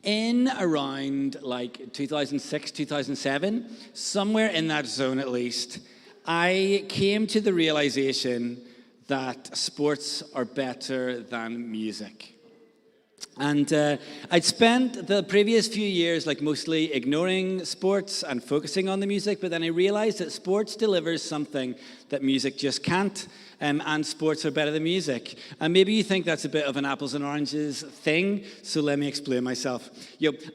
in around like 2006, 2007, somewhere in that zone at least, I came to the realization that sports are better than music. And I'd spent the previous few years like mostly ignoring sports and focusing on the music, but then I realized that sports delivers something that music just can't, and sports are better than music. And maybe you think that's a bit of an apples and oranges thing, so let me explain myself.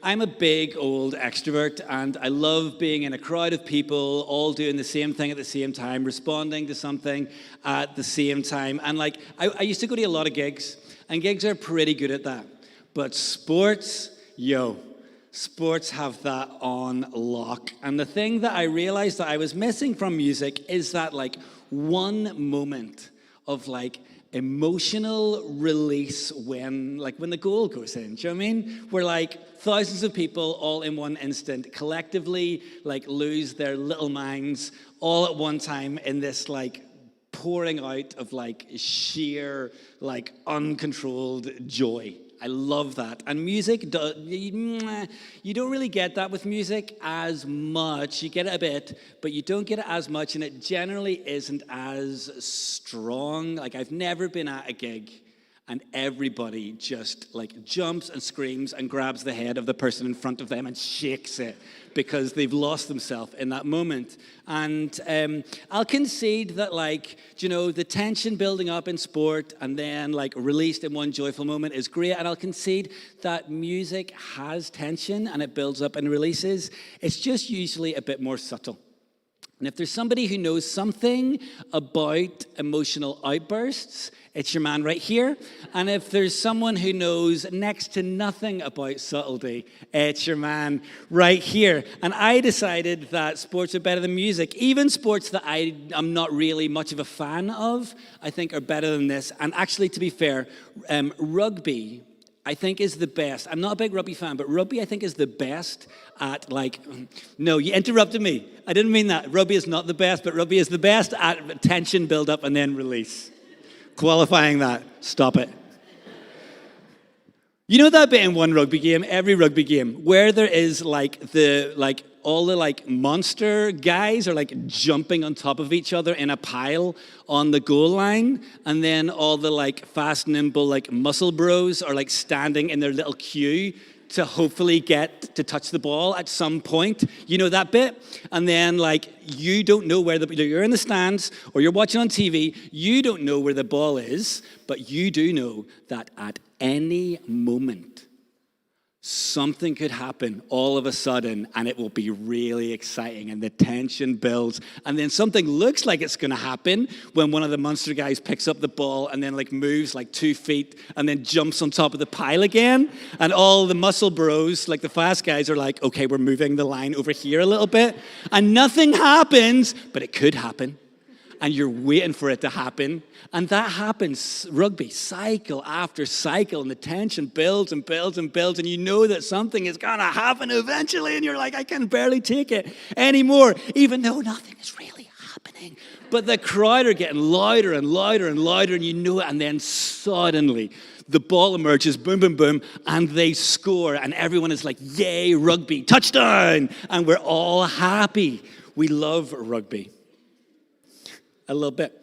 I'm a big old extrovert, and I love being in a crowd of people, all doing the same thing at the same time, responding to something at the same time. And like, I used to go to a lot of gigs, and gigs are pretty good at that. But sports, sports have that on lock. And the thing that I realized that I was missing from music is that like one moment of like emotional release when the goal goes in. Do you know what I mean? Where like thousands of people all in one instant collectively like lose their little minds all at one time in this like pouring out of like sheer like uncontrolled joy. I love that. And music, you don't really get that with music as much. You get it a bit, but you don't get it as much, and it generally isn't as strong. Like, I've never been at a gig and everybody just like jumps and screams and grabs the head of the person in front of them and shakes it because they've lost themselves in that moment. And I'll concede that, like, the tension building up in sport and then like released in one joyful moment is great. And I'll concede that music has tension and it builds up and releases. It's just usually a bit more subtle. And if there's somebody who knows something about emotional outbursts, it's your man right here. And if there's someone who knows next to nothing about subtlety, it's your man right here. And I decided that sports are better than music. Even sports that I'm not really much of a fan of, I think are better than this. And actually, to be fair, rugby, I think, is the best. I'm not a big rugby fan, but rugby, I think, is the best at, like, no, you interrupted me. I didn't mean that. Rugby is not the best, but rugby is the best at tension build-up and then release. Qualifying that. Stop it. You know that bit in one rugby game, every rugby game, where there is, all the monster guys are like jumping on top of each other in a pile on the goal line, and then all the fast, nimble muscle bros are standing in their little queue to hopefully get to touch the ball at some point. You know that bit? And then you don't know where you're in the stands or you're watching on TV, you don't know where the ball is, but you do know that at any moment something could happen all of a sudden, and it will be really exciting, and the tension builds, and then something looks like it's going to happen when one of the monster guys picks up the ball and then moves 2 feet and then jumps on top of the pile again, and all the muscle bros, the fast guys, are like, okay, we're moving the line over here a little bit, and nothing happens, but it could happen. And you're waiting for it to happen. And that happens, rugby, cycle after cycle, and the tension builds and builds and builds, and you know that something is going to happen eventually, and you're like, I can barely take it anymore, even though nothing is really happening. But the crowd are getting louder and louder and louder, and you know it, and then suddenly the ball emerges, boom, boom, boom, and they score, and everyone is like, yay, rugby, touchdown, and we're all happy. We love rugby. A little bit.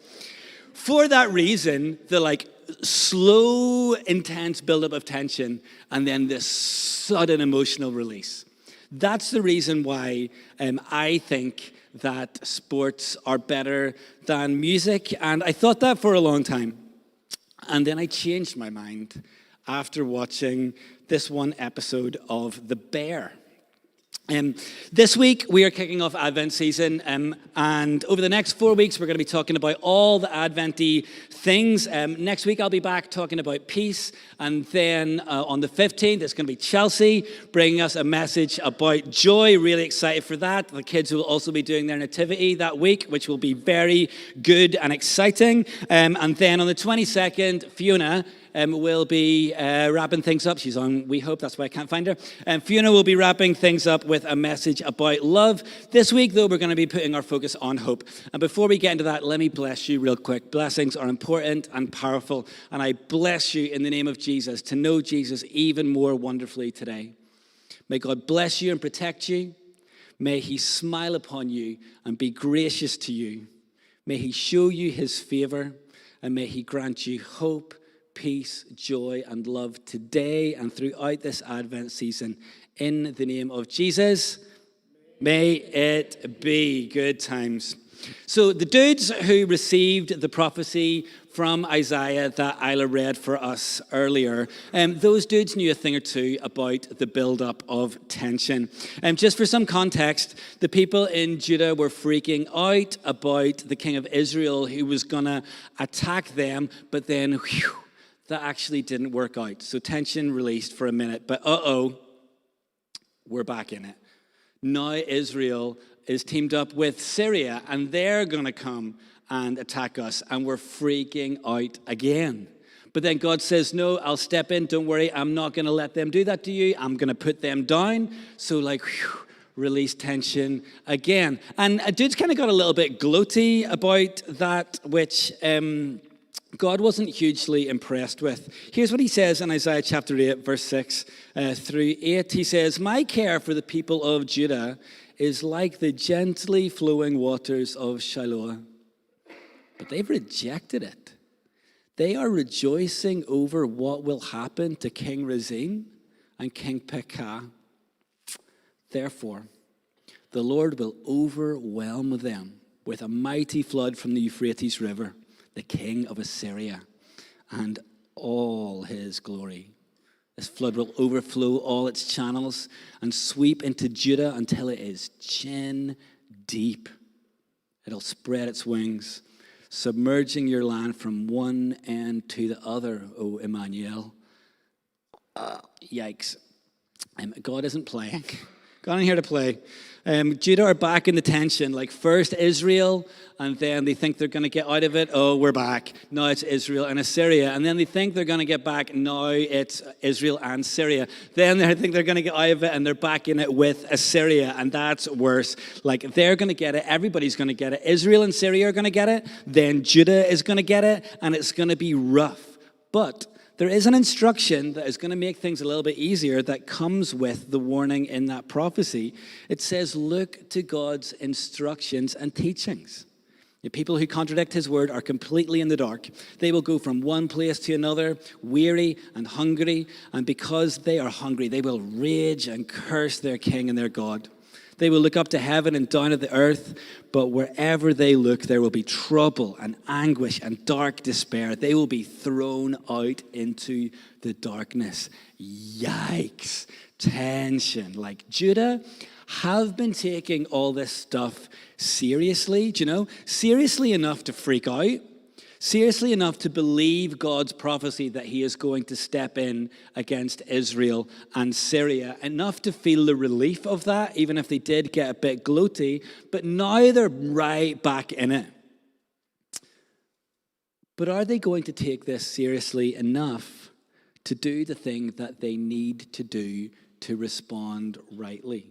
For that reason, the slow, intense buildup of tension and then this sudden emotional release. That's the reason why I think that sports are better than music. And I thought that for a long time. And then I changed my mind after watching this one episode of The Bear. This week, we are kicking off Advent season, and over the next 4 weeks, we're going to be talking about all the Advent-y things. Next week, I'll be back talking about peace, and then on the 15th, it's going to be Chelsea bringing us a message about joy. Really excited for that. The kids will also be doing their nativity that week, which will be very good and exciting. And then on the 22nd, Fiona will be wrapping things up. She's on We Hope, that's why I can't find her. Fiona will be wrapping things up with a message about love. This week, though, we're going to be putting our focus on hope. And before we get into that, let me bless you real quick. Blessings are important and powerful, and I bless you in the name of Jesus to know Jesus even more wonderfully today. May God bless you and protect you. May he smile upon you and be gracious to you. May he show you his favor, and may he grant you hope, peace, joy, and love today and throughout this Advent season. In the name of Jesus, may it be. Good times. So the dudes who received the prophecy from Isaiah that Isla read for us earlier, those dudes knew a thing or two about the build-up of tension. Just for some context, the people in Judah were freaking out about the king of Israel who was going to attack them, but then that actually didn't work out. So tension released for a minute, but we're back in it. Now Israel is teamed up with Syria, and they're going to come and attack us, and we're freaking out again. But then God says, no, I'll step in. Don't worry, I'm not going to let them do that to you. I'm going to put them down. So release tension again. And a dude's kind of got a little bit gloaty about that, which God wasn't hugely impressed with. Here's what he says in Isaiah chapter 8, verse 6 through 8. He says, my care for the people of Judah is like the gently flowing waters of Shiloah. But they've rejected it. They are rejoicing over what will happen to King Rezin and King Pekah. Therefore, the Lord will overwhelm them with a mighty flood from the Euphrates River, the king of Assyria, and all his glory. This flood will overflow all its channels and sweep into Judah until it is chin deep. It'll spread its wings, submerging your land from one end to the other, O Emmanuel. Yikes. God isn't playing. God isn't here to play. Judah are back in the tension, like first Israel, and then they think they're going to get out of it. Oh, we're back. Now it's Israel and Assyria. And then they think they're going to get back. Now it's Israel and Syria. Then they think they're going to get out of it, and they're back in it with Assyria, and that's worse. Like they're going to get it. Everybody's going to get it. Israel and Syria are going to get it. Then Judah is going to get it, and it's going to be rough. But there is an instruction that is going to make things a little bit easier that comes with the warning in that prophecy. It says, look to God's instructions and teachings. The people who contradict his word are completely in the dark. They will go from one place to another, weary and hungry, and because they are hungry, they will rage and curse their king and their God. They will look up to heaven and down at the earth, but wherever they look, there will be trouble and anguish and dark despair. They will be thrown out into the darkness. Yikes. Tension. Like Judah have been taking all this stuff seriously, seriously enough to freak out. Seriously enough to believe God's prophecy that he is going to step in against Israel and Syria. Enough to feel the relief of that, even if they did get a bit gloaty. But now they're right back in it. But are they going to take this seriously enough to do the thing that they need to do to respond rightly?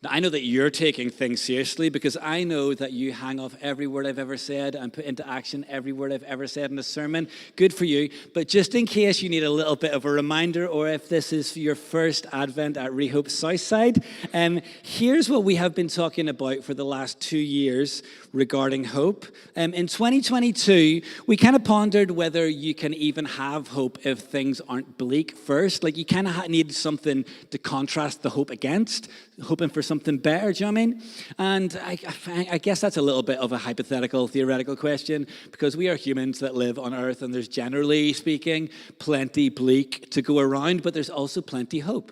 Now, I know that you're taking things seriously because I know that you hang off every word I've ever said and put into action every word I've ever said in a sermon. Good for you. But just in case you need a little bit of a reminder, or if this is your first Advent at Rehope Southside, here's what we have been talking about for the last 2 years regarding hope. In 2022, we kind of pondered whether you can even have hope if things aren't bleak first. Like you kind of need something to contrast the hope against, hoping for something better, do you know what I mean? And I guess that's a little bit of a hypothetical, theoretical question, because we are humans that live on Earth, and there's generally speaking plenty bleak to go around, but there's also plenty hope.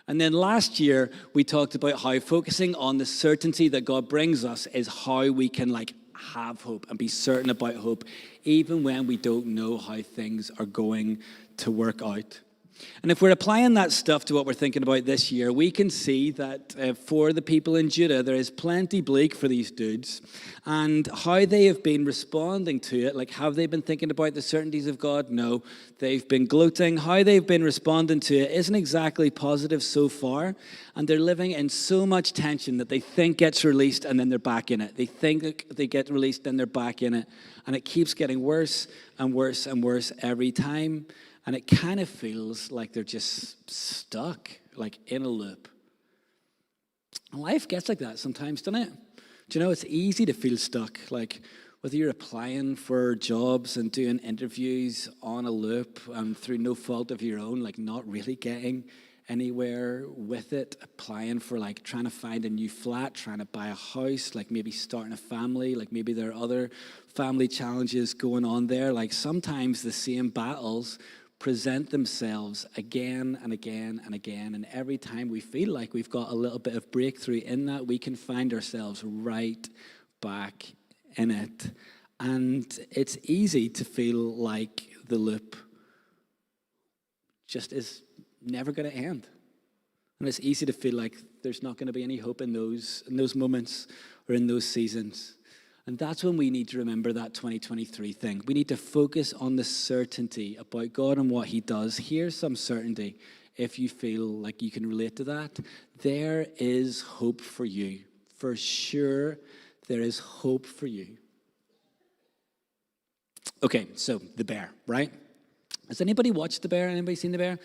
And then last year, we talked about how focusing on the certainty that God brings us is how we can have hope and be certain about hope, even when we don't know how things are going to work out. And if we're applying that stuff to what we're thinking about this year, we can see that for the people in Judah, there is plenty bleak for these dudes. And how they have been responding to it, like have they been thinking about the certainties of God? No, they've been gloating. How they've been responding to it isn't exactly positive so far. And they're living in so much tension that they think gets released and then they're back in it. They think they get released and they're back in it. And it keeps getting worse and worse and worse every time. And it kind of feels like they're just stuck like in a loop. And life gets like that sometimes, doesn't it? Do you know, it's easy to feel stuck, like whether you're applying for jobs and doing interviews on a loop and through no fault of your own, like not really getting anywhere with it, applying for like trying to find a new flat, trying to buy a house, like maybe starting a family, like maybe there are other family challenges going on there. Like sometimes the same battles present themselves again and again and again, and every time we feel like we've got a little bit of breakthrough in that, we can find ourselves right back in it. And it's easy to feel like the loop just is never going to end. And it's easy to feel like there's not going to be any hope in those moments or in those seasons. And that's when we need to remember that 2023 thing. We need to focus on the certainty about God and what he does. Here's some certainty. If you feel like you can relate to that, there is hope for you. For sure, there is hope for you. Okay, so The Bear, right? Has anybody watched The Bear? Anybody seen The Bear?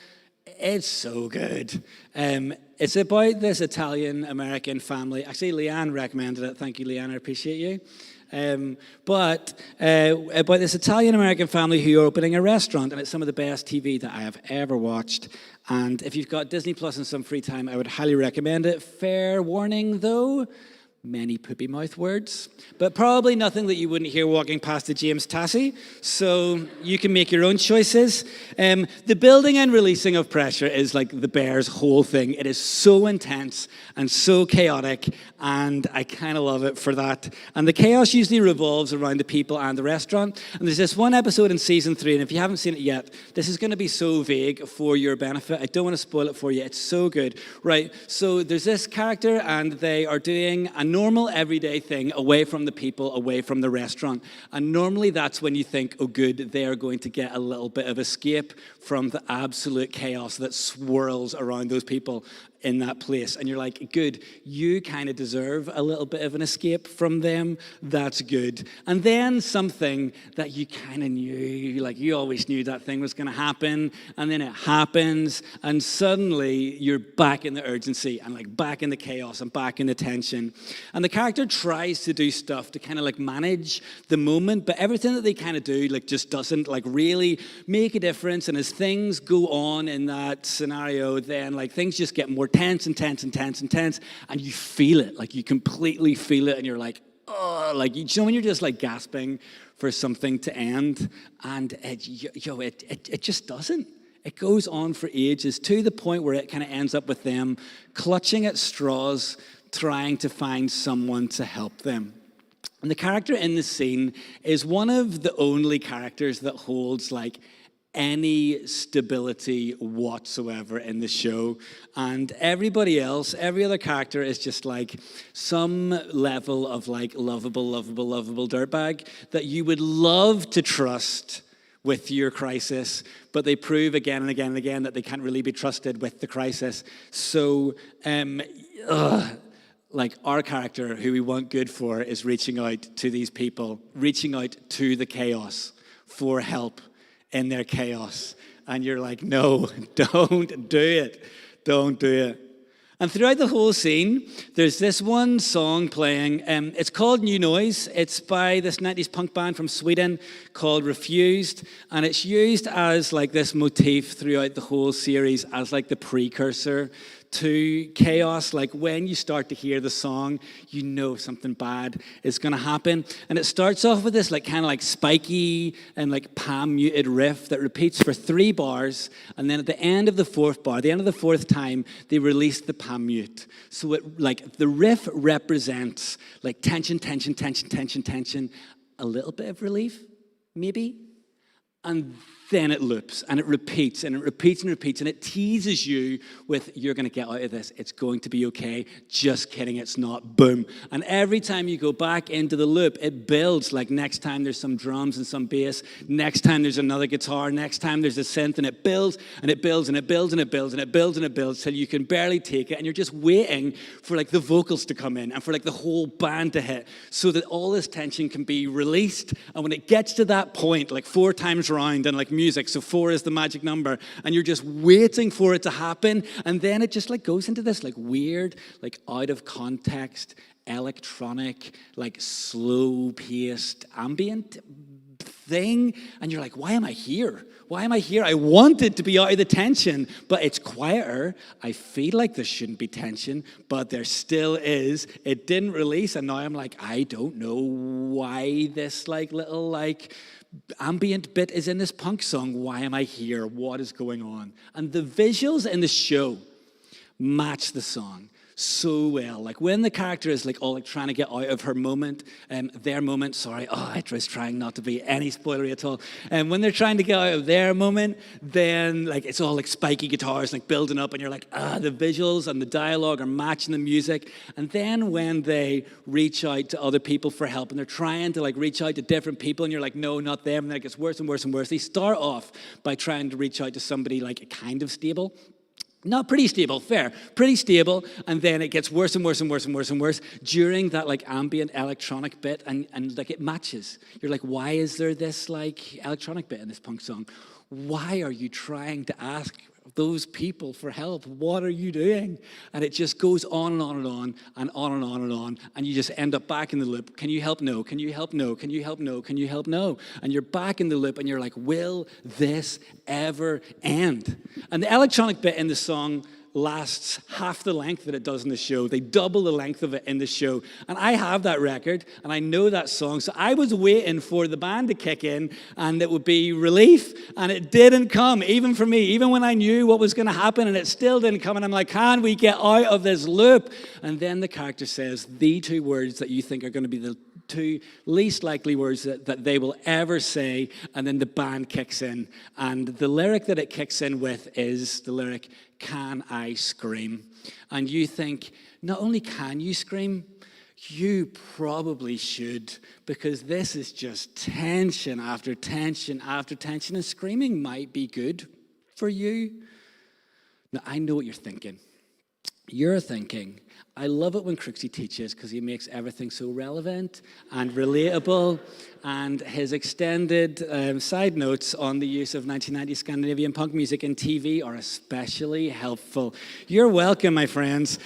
It's so good. It's about this Italian-American family. Actually, Leanne recommended it. Thank you, Leanne. I appreciate you. But about this Italian-American family who are opening a restaurant, and it's some of the best TV that I have ever watched. And if you've got Disney Plus and some free time, I would highly recommend it. Fair warning, though. Many poopy mouth words, but probably nothing that you wouldn't hear walking past the James Tassie, so you can make your own choices. The building and releasing of pressure is like The Bear's whole thing. It is so intense and so chaotic, and I kind of love it for that. And the chaos usually revolves around the people and the restaurant. And there's this one episode in season 3, and if you haven't seen it yet, this is going to be so vague for your benefit. I don't want to spoil it for you. It's so good. Right, so there's this character, and they are doing a normal everyday thing away from the people, away from the restaurant. And normally that's when you think, oh good, they are going to get a little bit of escape from the absolute chaos that swirls around those people in that place. And you're like, good, you kind of deserve a little bit of an escape from them. That's good. And then something that you kind of knew, like you always knew that thing was going to happen, and then it happens, and suddenly you're back in the urgency and like back in the chaos and back in the tension. And the character tries to do stuff to kind of like manage the moment, but everything that they kind of do like just doesn't like really make a difference. And as things go on in that scenario, then like things just get more tense and tense and tense and tense, and you feel it, like you completely feel it, and you're like, oh, like you know when you're just like gasping for something to end, and it just doesn't. It goes on for ages to the point where it kind of ends up with them clutching at straws, trying to find someone to help them. And the character in the scene is one of the only characters that holds like any stability whatsoever in the show. And everybody else, every other character is just like some level of like lovable dirtbag that you would love to trust with your crisis, but they prove again and again and again that they can't really be trusted with the crisis. So, like our character, who we want good for, is reaching out to these people, reaching out to the chaos for help in their chaos. And you're like, no, don't do it. Don't do it. And throughout the whole scene, there's this one song playing. It's called New Noise. It's by this 90s punk band from Sweden called Refused. And it's used as like this motif throughout the whole series as like the precursor to chaos. Like when you start to hear the song, you know something bad is going to happen. And it starts off with this like kind of like spiky and like palm muted riff that repeats for 3 bars. And then at the end of the 4th bar, the end of the 4th time, they release the palm mute. So it like the riff represents like tension, tension, tension, tension, tension, a little bit of relief, maybe. And then it loops and it repeats and it repeats and repeats, and it teases you with, you're going to get out of this. It's going to be okay. Just kidding, it's not. Boom. And every time you go back into the loop, it builds. Like next time there's some drums and some bass. Next time there's another guitar. Next time there's a synth, and it builds and it builds and it builds and it builds and it builds and it builds till you can barely take it, and you're just waiting for like the vocals to come in and for like the whole band to hit so that all this tension can be released. And when it gets to that point, like 4 times round and like music. So 4 is the magic number. And you're just waiting for it to happen. And then it just like goes into this like weird, like out of context, electronic, like slow-paced ambient thing. And you're like, why am I here? Why am I here? I wanted to be out of the tension, but it's quieter. I feel like there shouldn't be tension, but there still is. It didn't release, and now I'm like, I don't know why this like little like ambient bit is in this punk song. Why am I here? What is going on? And the visuals in the show match the song so well. Like when the character is like all like trying to get out of her moment, their moment, sorry, I was trying not to be any spoilery at all. And when they're trying to get out of their moment, then like it's all like spiky guitars like building up and you're like, the visuals and the dialogue are matching the music. And then when they reach out to other people for help and they're trying to like reach out to different people and you're like, no, not them. And then it gets worse and worse and worse. They start off by trying to reach out to somebody like kind of stable. Not pretty stable, fair, pretty stable, and then it gets worse and worse and worse and worse and worse during that like ambient electronic bit, and like it matches. You're like, why is there this like electronic bit in this punk song? Why are you trying to ask those people for help? What are you doing? And it just goes on and on and on and on and on and on, and you just end up back in the loop. Can you help? No. Can you help? No. Can you help? No. Can you help? No. And you're back in the loop, and you're like, will this ever end? And the electronic bit in the song lasts half the length that it does in the show. They double the length of it in the show. And I have that record, and I know that song. So I was waiting for the band to kick in, and it would be relief, and it didn't come, even for me, even when I knew what was going to happen, and it still didn't come. And I'm like, can we get out of this loop? And then the character says the 2 words that you think are going to be the 2 least likely words that they will ever say, and then the band kicks in. And the lyric that it kicks in with is the lyric, can I scream? And you think, not only can you scream, you probably should, because this is just tension after tension after tension, and screaming might be good for you. Now, I know what you're thinking. You're thinking, I love it when Crooksy teaches because he makes everything so relevant and relatable, and his extended side notes on the use of 1990s Scandinavian punk music in TV are especially helpful. You're welcome, my friends.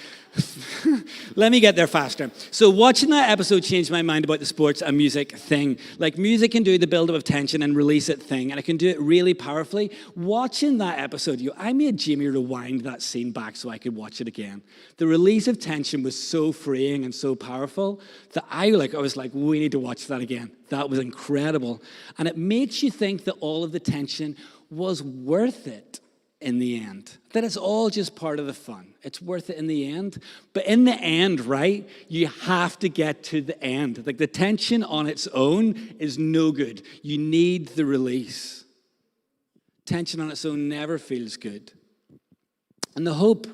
Let me get there faster. So watching that episode changed my mind about the sports and music thing. Like music can do the build-up of tension and release it thing, and it can do it really powerfully. Watching that episode, I made Jamie rewind that scene back so I could watch it again. The release of tension was so freeing and so powerful that I was like, we need to watch that again. That was incredible. And it makes you think that all of the tension was worth it in the end. That it's all just part of the fun. It's worth it in the end. But in the end, right, you have to get to the end. Like the tension on its own is no good. You need the release. Tension on its own never feels good. And the hope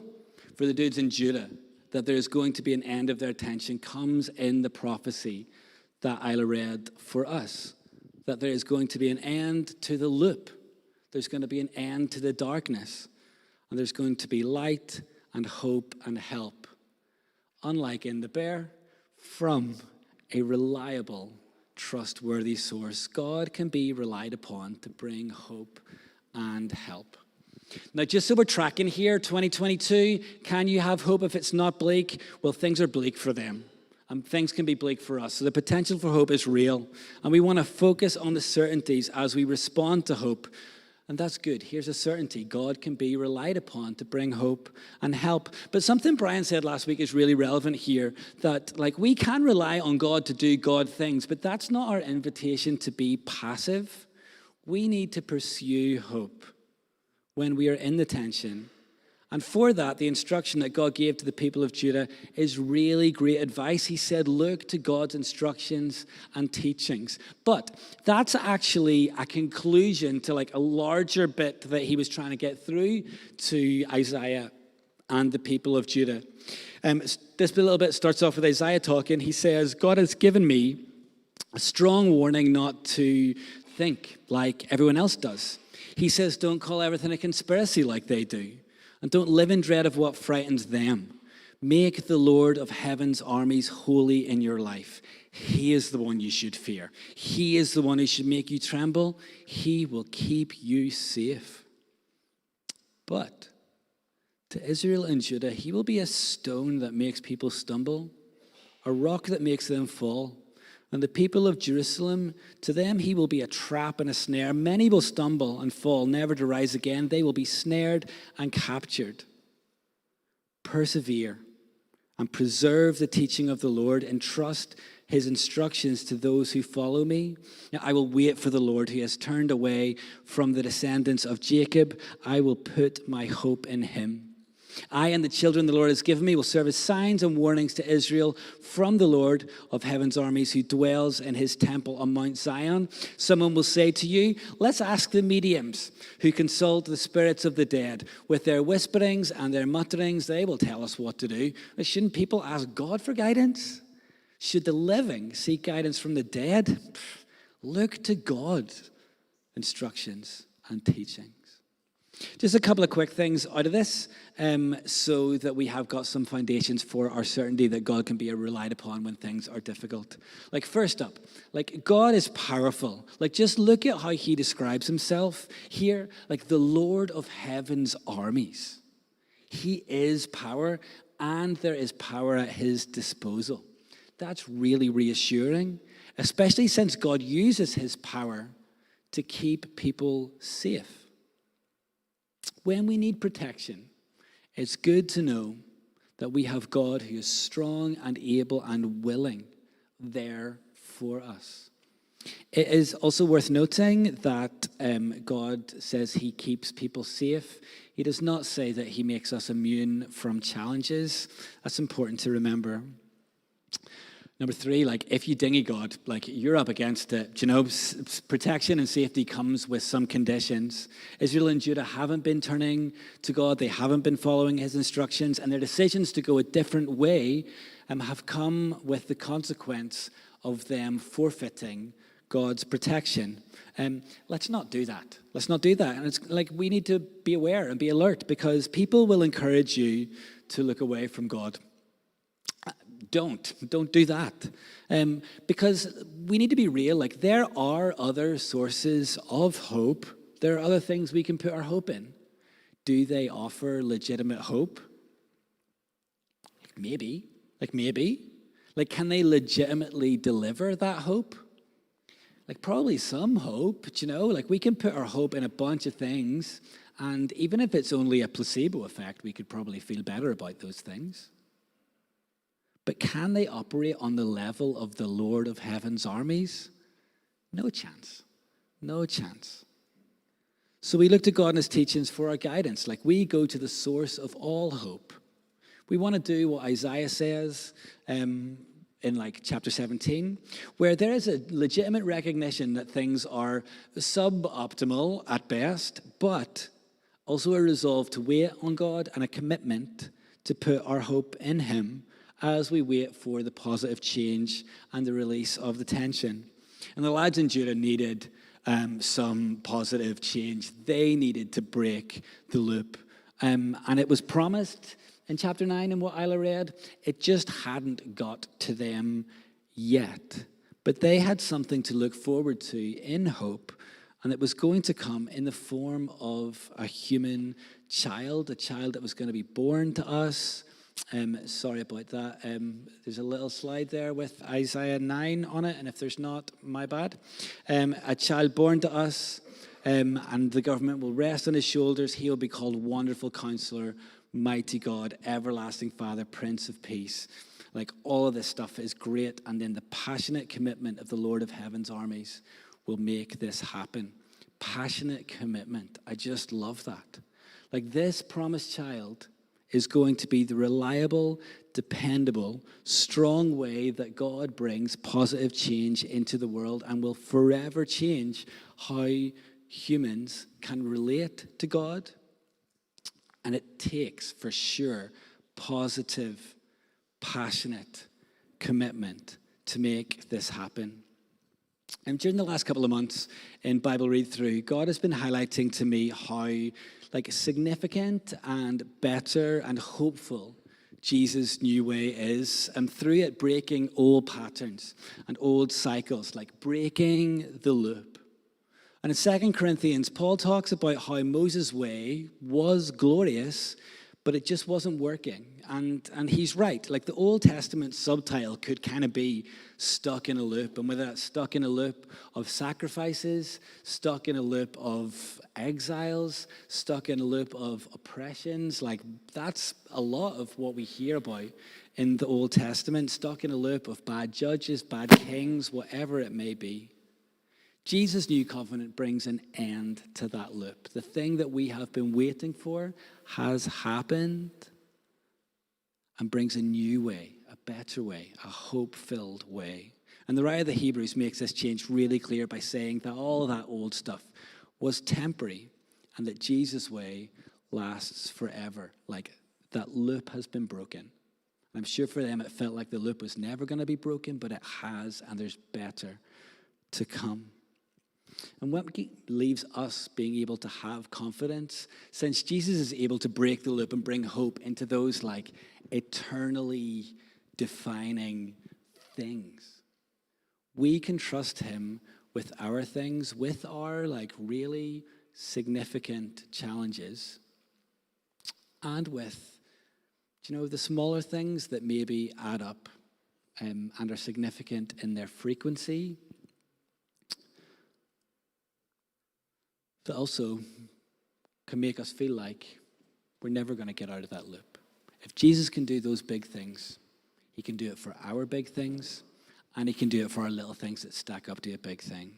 for the dudes in Judah that there's going to be an end of their tension comes in the prophecy that Isla read for us. That there is going to be an end to the loop. There's going to be an end to the darkness, and there's going to be light and hope and help, unlike in the bear, from a reliable, trustworthy source. God can be relied upon to bring hope and help. Now, just so we're tracking here, 2022, can you have hope if it's not bleak? Well, things are bleak for them. And things can be bleak for us. So the potential for hope is real. And we want to focus on the certainties as we respond to hope. And that's good. Here's a certainty. God can be relied upon to bring hope and help. But something Brian said last week is really relevant here, that we can rely on God to do God things, but that's not our invitation to be passive. We need to pursue hope when we are in the tension. And for that, the instruction that God gave to the people of Judah is really great advice. He said, look to God's instructions and teachings. But that's actually a conclusion to a larger bit that he was trying to get through to Isaiah and the people of Judah. This little bit starts off with Isaiah talking. He says, God has given me a strong warning not to think like everyone else does. He says, don't call everything a conspiracy like they do. And don't live in dread of what frightens them. Make the Lord of heaven's armies holy in your life. He is the one you should fear. He is the one who should make you tremble. He will keep you safe. But to Israel and Judah, he will be a stone that makes people stumble, a rock that makes them fall. And the people of Jerusalem, to them he will be a trap and a snare. Many will stumble and fall, never to rise again. They will be snared and captured. Persevere and preserve the teaching of the Lord, and trust his instructions to those who follow me. Now, I will wait for the Lord who has turned away from the descendants of Jacob. I will put my hope in him. I and the children the Lord has given me will serve as signs and warnings to Israel from the Lord of heaven's armies who dwells in his temple on Mount Zion. Someone will say to you, let's ask the mediums who consult the spirits of the dead. With their whisperings and their mutterings, they will tell us what to do. But shouldn't people ask God for guidance? Should the living seek guidance from the dead? Look to God's instructions and teachings. Just a couple of quick things out of this, so that we have got some foundations for our certainty that God can be relied upon when things are difficult. Like, first up, like, God is powerful. Like, just look at how he describes himself here, like the Lord of heaven's armies. He is power, and there is power at his disposal. That's really reassuring, especially since God uses his power to keep people safe. When we need protection, it's good to know that we have God who is strong and able and willing there for us. It is also worth noting that God says he keeps people safe. He does not say that he makes us immune from challenges. That's important to remember. Number 3, like, if you dingy God, like, you're up against it. You know, protection and safety comes with some conditions. Israel and Judah haven't been turning to God. They haven't been following his instructions, and their decisions to go a different way have come with the consequence of them forfeiting God's protection. Let's not do that. Let's not do that. And it's like, we need to be aware and be alert, because people will encourage you to look away from God. Don't do that. Because we need to be real. Like, there are other sources of hope. There are other things we can put our hope in. Do they offer legitimate hope? Maybe. Like, can they legitimately deliver that hope? Like, probably some hope, you know? Like, we can put our hope in a bunch of things, and even if it's only a placebo effect, we could probably feel better about those things. But can they operate on the level of the Lord of heaven's armies? No chance. No chance. So we look to God and his teachings for our guidance. Like, we go to the source of all hope. We want to do what Isaiah says in like chapter 17, where there is a legitimate recognition that things are suboptimal at best, but also a resolve to wait on God and a commitment to put our hope in him as we wait for the positive change and the release of the tension. And the lads in Judah needed some positive change. They needed to break the loop. And it was promised in chapter 9 in what Isla read. It just hadn't got to them yet. But they had something to look forward to in hope, and it was going to come in the form of a human child, a child that was going to be born to us. Sorry about that. There's a little slide there with Isaiah 9 on it, and if there's not, my bad. A child born to us, and the government will rest on his shoulders. He will be called Wonderful Counselor, Mighty God, Everlasting Father, Prince of Peace. Like, all of this stuff is great, and then the passionate commitment of the Lord of Heaven's armies will make this happen. Passionate commitment. I just love that. Like, this promised child is going to be the reliable, dependable, strong way that God brings positive change into the world, and will forever change how humans can relate to God. And it takes, for sure, positive, passionate commitment to make this happen. And during the last couple of months in Bible read through, God has been highlighting to me how, like, significant and better and hopeful Jesus' new way is, and through it breaking old patterns and old cycles, like breaking the loop. And in 2 Corinthians, Paul talks about how Moses' way was glorious, but it just wasn't working. And he's right. Like the Old Testament subtitle could kind of be stuck in a loop. And whether that's stuck in a loop of sacrifices, stuck in a loop of exiles, stuck in a loop of oppressions, like that's a lot of what we hear about in the Old Testament, stuck in a loop of bad judges, bad kings, whatever it may be. Jesus' new covenant brings an end to that loop. The thing that we have been waiting for has happened and brings a new way, a better way, a hope-filled way. And the writer of the Hebrews makes this change really clear by saying that all of that old stuff was temporary and that Jesus' way lasts forever. Like that loop has been broken. I'm sure for them it felt like the loop was never going to be broken, but it has, and there's better to come. And what leaves us being able to have confidence, since Jesus is able to break the loop and bring hope into those like eternally defining things, we can trust him with our things, with our like really significant challenges, and with, the smaller things that maybe add up and are significant in their frequency, that also can make us feel like we're never going to get out of that loop. If Jesus can do those big things, he can do it for our big things, and he can do it for our little things that stack up to a big thing.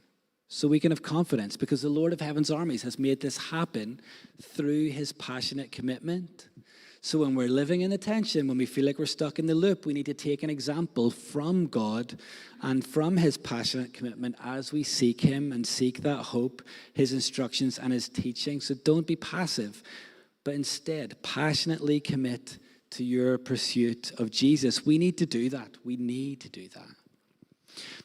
So we can have confidence because the Lord of Heaven's armies has made this happen through his passionate commitment. So when we're living in the tension, when we feel like we're stuck in the loop, we need to take an example from God and from his passionate commitment as we seek him and seek that hope, his instructions and his teaching. So don't be passive, but instead passionately commit to your pursuit of Jesus. We need to do that. We need to do that.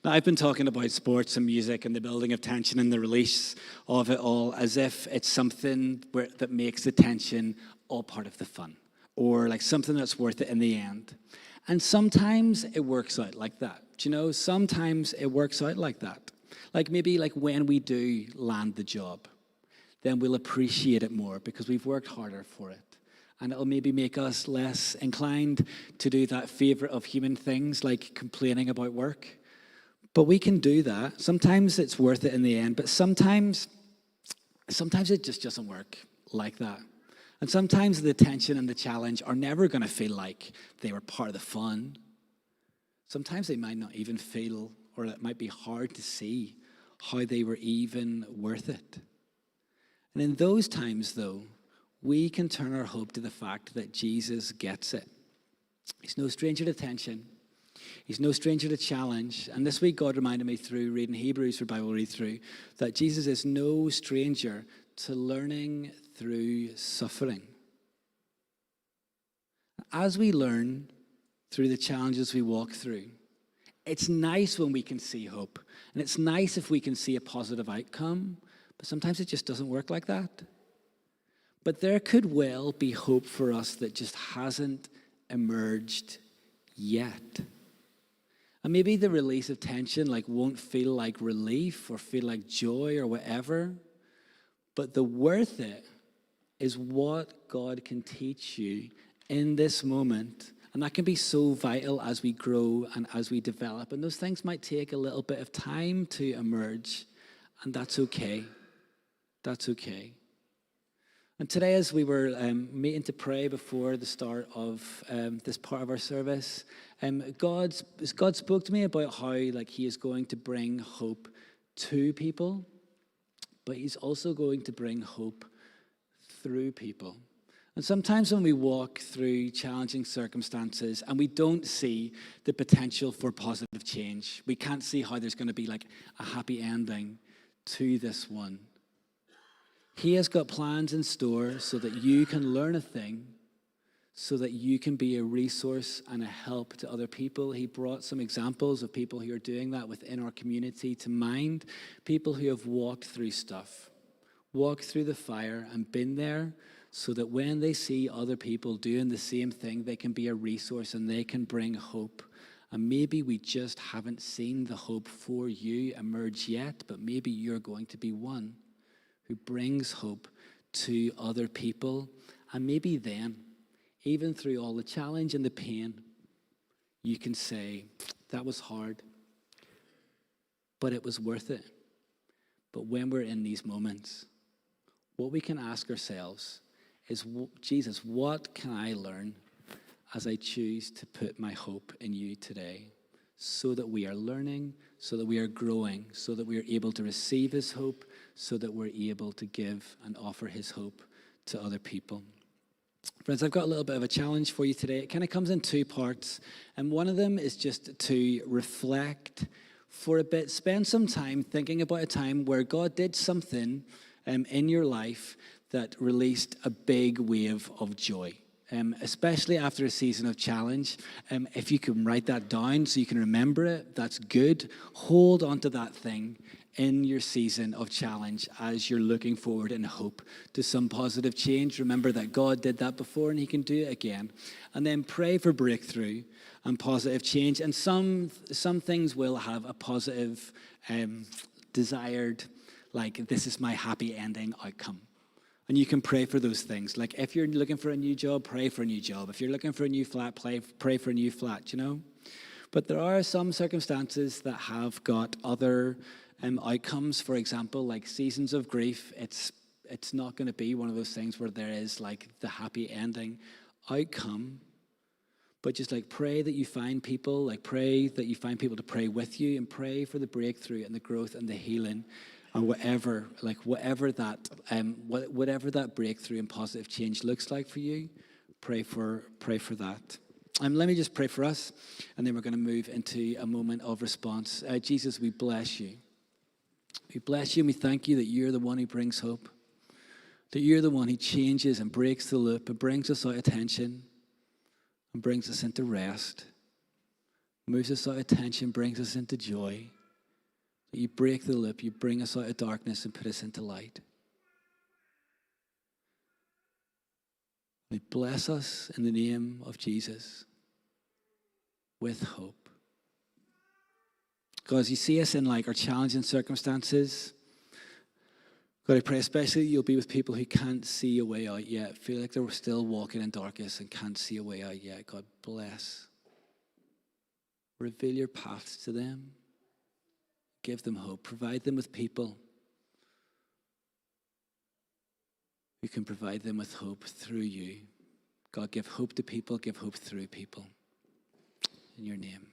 Now, I've been talking about sports and music and the building of tension and the release of it all as if it's something that makes the tension all part of the fun, or like something that's worth it in the end. And sometimes it works out like that. Sometimes it works out like that. Like maybe like when we do land the job, then we'll appreciate it more because we've worked harder for it. And it'll maybe make us less inclined to do that favorite of human things like complaining about work. But we can do that. Sometimes it's worth it in the end, but sometimes it just doesn't work like that. And sometimes the tension and the challenge are never going to feel like they were part of the fun. Sometimes they might not even feel, or it might be hard to see how they were even worth it. And in those times, though, we can turn our hope to the fact that Jesus gets it. He's no stranger to tension. He's no stranger to challenge. And this week, God reminded me through reading Hebrews for Bible read-through that Jesus is no stranger to learning through suffering. As we learn through the challenges we walk through, it's nice when we can see hope. And it's nice if we can see a positive outcome. But sometimes it just doesn't work like that. But there could well be hope for us that just hasn't emerged yet. And maybe the release of tension won't feel like relief or feel like joy or whatever. But the worth it is what God can teach you in this moment. And that can be so vital as we grow and as we develop. And those things might take a little bit of time to emerge. And that's okay. That's okay. And today, as we were meeting to pray before the start of this part of our service, God spoke to me about how he is going to bring hope to people, but he's also going to bring hope through people. And sometimes when we walk through challenging circumstances and we don't see the potential for positive change, we can't see how there's going to be a happy ending to this one. He has got plans in store so that you can learn a thing, so that you can be a resource and a help to other people. He brought some examples of people who are doing that within our community to mind, people who have walked through stuff, walked through the fire and been there so that when they see other people doing the same thing, they can be a resource and they can bring hope. And maybe we just haven't seen the hope for you emerge yet, but maybe you're going to be one who brings hope to other people. And maybe then, even through all the challenge and the pain, you can say, that was hard, but it was worth it. But when we're in these moments, what we can ask ourselves is, Jesus, what can I learn as I choose to put my hope in you today, so that we are learning, so that we are growing, so that we are able to receive his hope, so that we're able to give and offer his hope to other people. Friends, I've got a little bit of a challenge for you today. It kind of comes in two parts, and one of them is just to reflect for a bit, spend some time thinking about a time where God did something in your life that released a big wave of joy. Especially after a season of challenge. If you can write that down so you can remember it, that's good. Hold on to that thing in your season of challenge as you're looking forward in hope to some positive change. Remember that God did that before and he can do it again. And then pray for breakthrough and positive change. And some things will have a positive, desired, like, this is my happy ending outcome. And you can pray for those things. Like, if you're looking for a new job, pray for a new job. If you're looking for a new flat, pray for a new flat, you know? But there are some circumstances that have got other outcomes. For example, like seasons of grief. It's not going to be one of those things where there is like the happy ending outcome. But just like pray that you find people, like pray that you find people to pray with you, and pray for the breakthrough and the growth and the healing. Or whatever that breakthrough and positive change looks like for you, pray for that. Let me just pray for us, and then we're going to move into a moment of response. Jesus, we bless you. We bless you, and we thank you that you're the one who brings hope, that you're the one who changes and breaks the loop and brings us out of tension and brings us into rest, moves us out of tension, brings us into joy. You break the loop, you bring us out of darkness and put us into light. We bless us in the name of Jesus with hope. God, as you see us in like our challenging circumstances, God, I pray especially you'll be with people who can't see a way out yet, feel like they're still walking in darkness and can't see a way out yet. God, bless. Reveal your paths to them. Give them hope. Provide them with people who can provide them with hope through you. God, give hope to people. Give hope through people. In your name.